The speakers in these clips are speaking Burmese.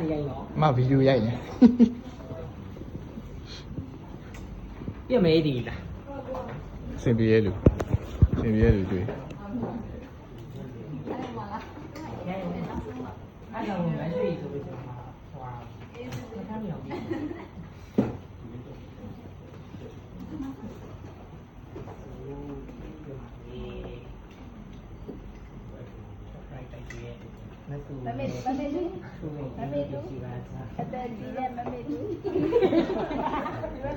နေရိုက်တော့ အမဗီဒီယိုရိုက်နေ ပြည့်မဲဒီလား စင်ပြေရဲ့လူတွေ့ အဲ့တော့မရှိဆိုလို့ကျွန်တော်ဟွာမထားမြောင်ပြီမတူ မမေလူရှိပါသား အတက်ကြီးရဲ့မမေလူ အဲ့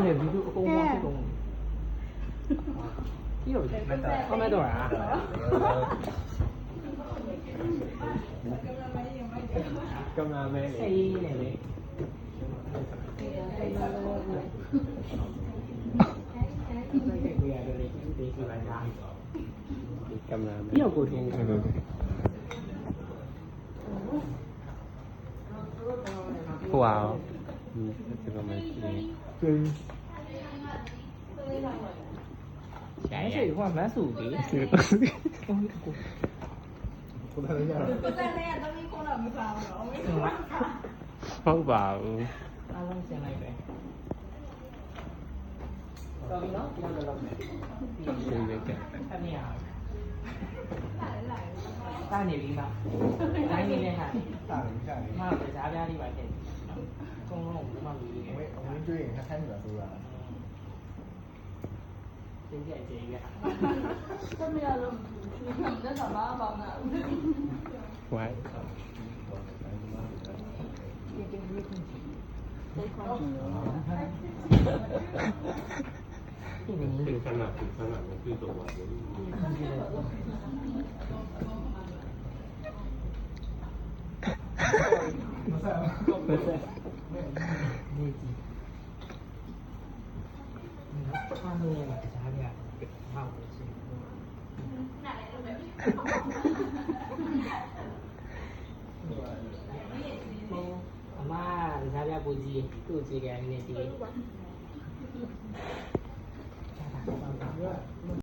လေဗီဒီယိုအကုန်လုံးကုန်ပြီးတော့ကမတော့လားကမမဲအေးနေလေကမမဲပြီးတော့ကိုထင်း ဟုတ်ဟုတ်ဟိုအောင်ဒီကမဲ့ရိုင်းရှိဟိုမဆူဒီ ကိုလာရ ပစံနဲ့တော့ဒီကိုလာမစားဘူးတော့ ဟုတ်ပါဘူး အားလုံးရှင်းလိုက်ပဲတော်ပြီနော်ဒီလိုလုပ်မယ် ဒီလိုကဲ ခဏရတာနေပြီပါတိုင်းနေတဲ့ဟာတာနေကြတယ်မဟုတ်ကြားပြားလေးပါတဲ့ကုန်းလုံးမမမီးနေ အဝင်းတွေ့ရင်ခိုင်းနေတာဆိုတာ ကျင်းကျကျင်းရ တမရလို့ဒီကနေ့တော့မပါဘူး ဝိုင်း เป็นขนาดของพี่ตัววันนี้ မဆာမဆာနေကြီးအားလုံးရဲ့ကြားပြားဟောက်လို့ရှိအမကြားပြားပူကြီးသူ့ကြည့်ကြနေတယ်ဒီ